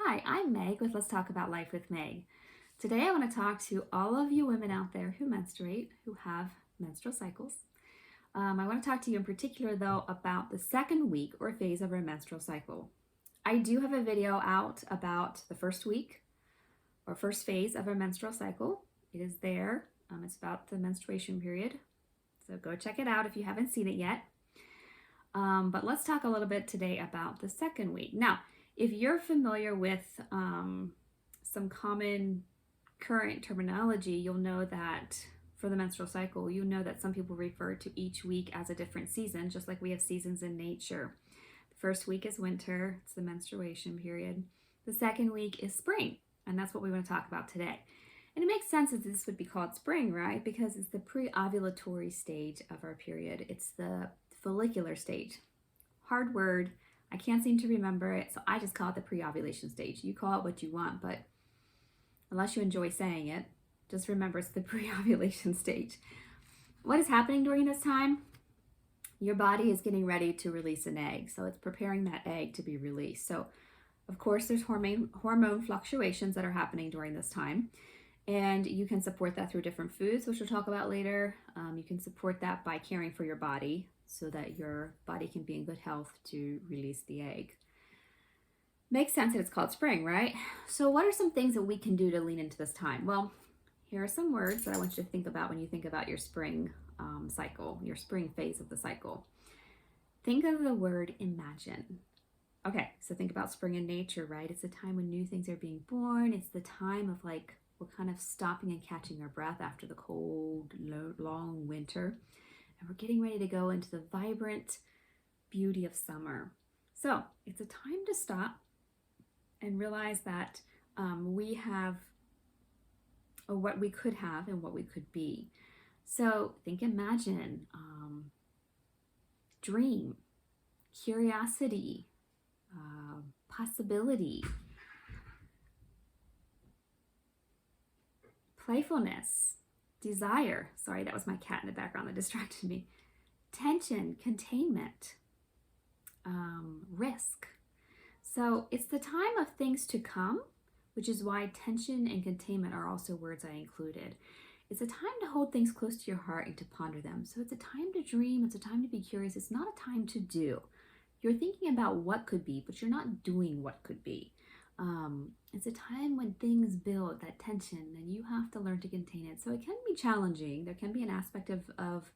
Hi, I'm Meg with Let's Talk About Life with Meg. Today I want to talk to all of you women out there who menstruate, who have menstrual cycles. I want to talk to you in particular though about the second week or phase of our menstrual cycle. I do have a video out about the first week or first phase of our menstrual cycle. It is there. It's about the menstruation period. So go check it out if you haven't seen it yet. But let's talk a little bit today about the second week. Now, if you're familiar with some common current terminology, you'll know that for the menstrual cycle, you know that some people refer to each week as a different season, just like we have seasons in nature. The first week is winter, it's the menstruation period. The second week is spring, and that's what we want to talk about today. And it makes sense that this would be called spring, right? Because it's the pre-ovulatory stage of our period. It's the follicular stage. Hard word. I can't seem to remember it, so I just call it the pre-ovulation stage. You call it what you want, but unless you enjoy saying it, just remember it's the pre-ovulation stage. What is happening during this time? Your body is getting ready to release an egg, so it's preparing that egg to be released. So, of course, there's hormone fluctuations that are happening during this time, and you can support that through different foods, which we'll talk about later. You can support that by caring for your body, so that your body can be in good health to release the egg. Makes sense that it's called spring, right? So what are some things that we can do to lean into this time? Well, here are some words that I want you to think about when you think about your spring cycle, your spring phase of the cycle. Think of the word imagine. Okay, so think about spring in nature, right? It's the time when new things are being born. It's the time of like, we're kind of stopping and catching our breath after the cold, long winter. And we're getting ready to go into the vibrant beauty of summer. So it's a time to stop and realize that we have, or what we could have and what we could be. So think, imagine, dream, curiosity, possibility, playfulness, desire. Sorry, that was my cat in the background that distracted me. Tension, containment, risk. So it's the time of things to come, which is why tension and containment are also words I included. It's a time to hold things close to your heart and to ponder them. So it's a time to dream. It's a time to be curious. It's not a time to do. You're thinking about what could be, but you're not doing what could be. It's a time when things build that tension and you have to learn to contain it. So it can be challenging. There can be an aspect of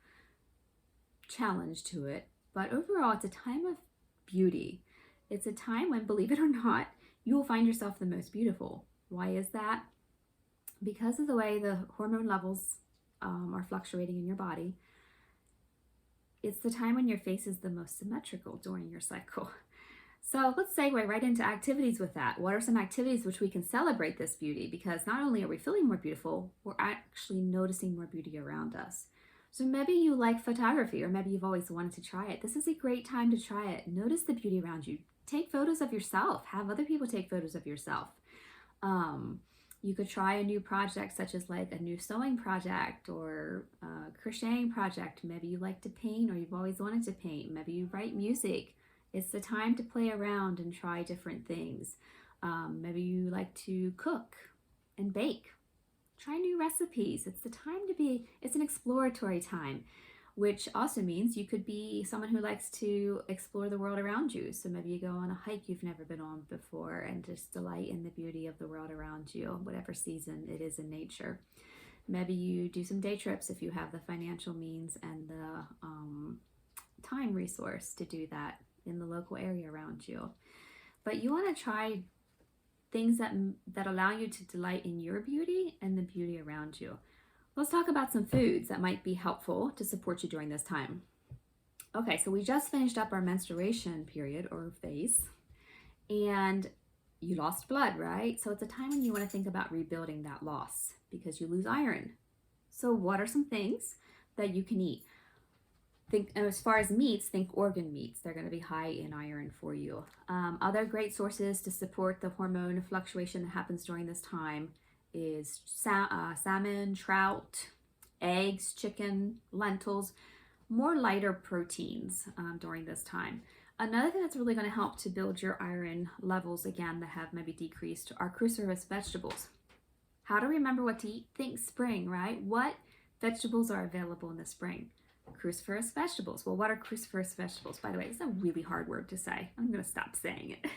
challenge to it, but overall it's a time of beauty. It's a time when, believe it or not, you will find yourself the most beautiful. Why is that? Because of the way the hormone levels are fluctuating in your body. It's the time when your face is the most symmetrical during your cycle. So let's segue right into activities with that. What are some activities which we can celebrate this beauty? Because not only are we feeling more beautiful, we're actually noticing more beauty around us. So maybe you like photography, or maybe you've always wanted to try it. This is a great time to try it. Notice the beauty around you. Take photos of yourself. Have other people take photos of yourself. You could try a new project, such as like a new sewing project or a crocheting project. Maybe you like to paint, or you've always wanted to paint. Maybe you write music. It's the time to play around and try different things. Maybe you like to cook and bake. Try new recipes. It's the time to be, it's an exploratory time, which also means you could be someone who likes to explore the world around you. So maybe you go on a hike you've never been on before and just delight in the beauty of the world around you, whatever season it is in nature. Maybe you do some day trips if you have the financial means and the time resource to do that in the local area around you. But you want to try things that allow you to delight in your beauty and the beauty around you. Let's talk about some foods that might be helpful to support you during this time. Okay, so we just finished up our menstruation period or phase, and you lost blood, right? So it's a time when you want to think about rebuilding that loss because you lose iron. So what are some things that you can eat? Think, as far as meats, think organ meats. They're going to be high in iron for you. Other great sources to support the hormone fluctuation that happens during this time is salmon, trout, eggs, chicken, lentils, more lighter proteins during this time. Another thing that's really going to help to build your iron levels again that have maybe decreased are cruciferous vegetables. How to remember what to eat? Think spring, right? What vegetables are available in the spring? Cruciferous vegetables. Well, what are cruciferous vegetables? By the way, it's a really hard word to say. I'm going to stop saying it.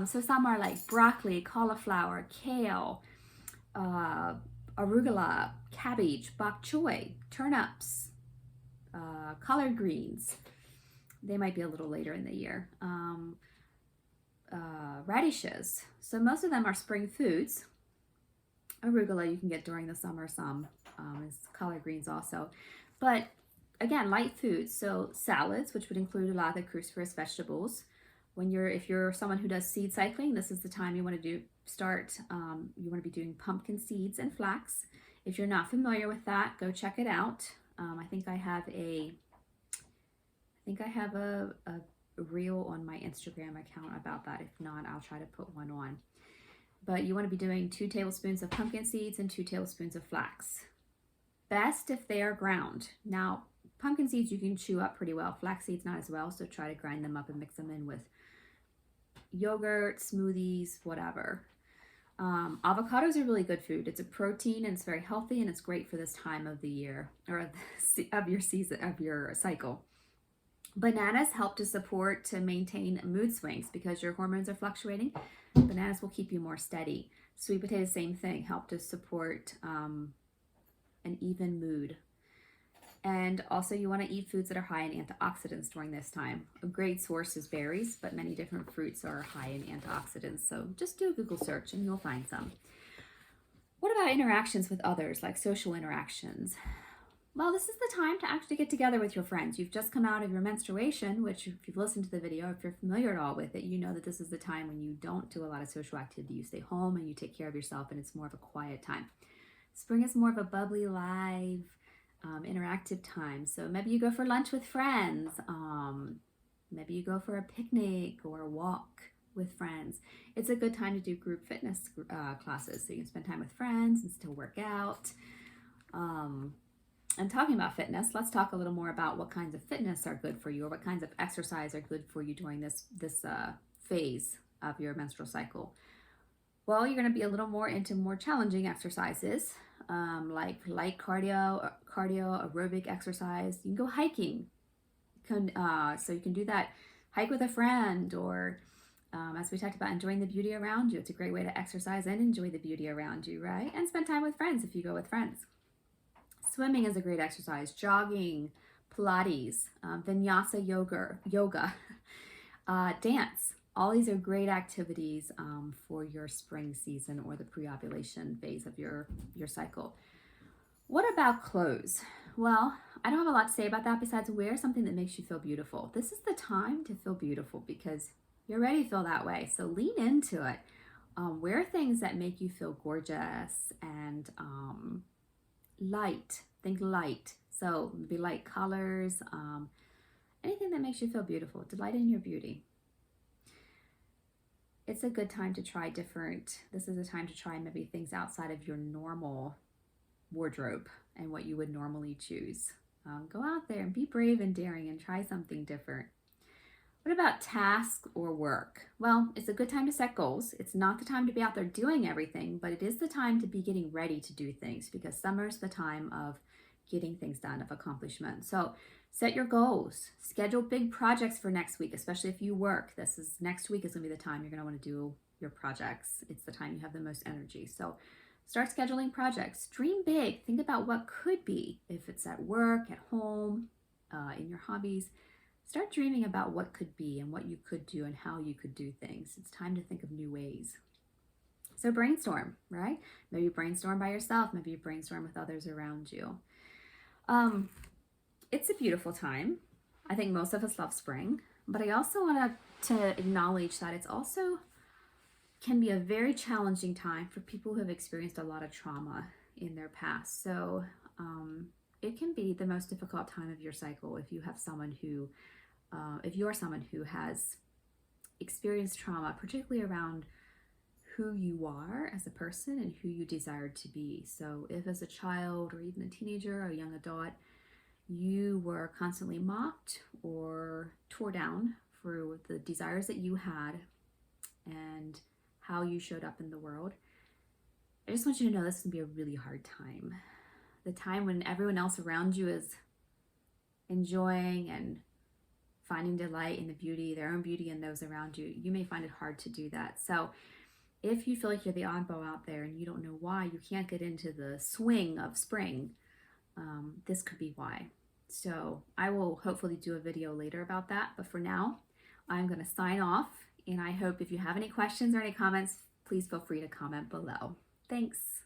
So some are like broccoli, cauliflower, kale, arugula, cabbage, bok choy, turnips, collard greens. They might be a little later in the year. Radishes. So most of them are spring foods. Arugula you can get during the summer, some is collard greens also. But again, light foods. So salads, which would include a lot of the cruciferous vegetables. If you're someone who does seed cycling, this is the time you want to start. You want to be doing pumpkin seeds and flax. If you're not familiar with that, go check it out. I think I have a reel on my Instagram account about that. If not, I'll try to put one on. But you want to be doing 2 tablespoons of pumpkin seeds and 2 tablespoons of flax. Best if they are ground. Now, pumpkin seeds you can chew up pretty well. Flax seeds not as well, so try to grind them up and mix them in with yogurt, smoothies, whatever. Avocados are really good food. It's a protein and it's very healthy and it's great for this time of the year or of your season, of your cycle. Bananas help to maintain mood swings because your hormones are fluctuating. Bananas will keep you more steady. Sweet potatoes, same thing, help to support an even mood. And also you want to eat foods that are high in antioxidants during this time. A great source is berries, but many different fruits are high in antioxidants. So just do a Google search and you'll find some. What about interactions with others, like social interactions? Well, this is the time to actually get together with your friends. You've just come out of your menstruation, which if you've listened to the video, if you're familiar at all with it, you know that this is the time when you don't do a lot of social activity. You stay home and you take care of yourself and it's more of a quiet time. Spring is more of a bubbly, live, interactive time. So maybe you go for lunch with friends. Maybe you go for a picnic or a walk with friends. It's a good time to do group fitness classes. So you can spend time with friends and still work out. And talking about fitness, let's talk a little more about what kinds of fitness are good for you or what kinds of exercise are good for you during this phase of your menstrual cycle. Well, you're going to be a little more into more challenging exercises, like light cardio, aerobic exercise. You can go hiking. So you can do that, hike with a friend, or as we talked about, enjoying the beauty around you. It's a great way to exercise and enjoy the beauty around you, right? And spend time with friends if you go with friends. Swimming is a great exercise. Jogging, Pilates, Vinyasa yoga, dance. All these are great activities for your spring season or the pre-ovulation phase of your cycle. What about clothes? Well, I don't have a lot to say about that besides wear something that makes you feel beautiful. This is the time to feel beautiful because you're ready to feel that way. So lean into it. Wear things that make you feel gorgeous and light. Think light. So maybe light colors, anything that makes you feel beautiful. Delight in your beauty. It's a good time to try this is a time to try maybe things outside of your normal wardrobe and what you would normally choose. Go out there and be brave and daring and try something different. What about tasks or work? Well, it's a good time to set goals. It's not the time to be out there doing everything, but it is the time to be getting ready to do things because summer is the time of getting things done, of accomplishment. So set your goals. Schedule big projects for next week, especially if you work. Next week is going to be the time you're going to want to do your projects. It's the time you have the most energy. So start scheduling projects. Dream big. Think about what could be if it's at work, at home, in your hobbies. Start dreaming about what could be and what you could do and how you could do things. It's time to think of new ways. So brainstorm, right? Maybe brainstorm by yourself. Maybe you brainstorm with others around you. It's a beautiful time. I think most of us love spring, but I also want to acknowledge that it's also can be a very challenging time for people who have experienced a lot of trauma in their past. So it can be the most difficult time of your cycle if you have someone who, if you're someone who has experienced trauma, particularly around who you are as a person and who you desire to be. So if as a child or even a teenager or a young adult, you were constantly mocked or tore down for the desires that you had and how you showed up in the world, I just want you to know this can be a really hard time. The time when everyone else around you is enjoying and finding delight in the beauty, their own beauty, and those around you, you may find it hard to do that. So if you feel like you're the oddball out there and you don't know why you can't get into the swing of spring, this could be why. So I will hopefully do a video later about that. But for now, I'm going to sign off. And I hope if you have any questions or any comments, please feel free to comment below. Thanks.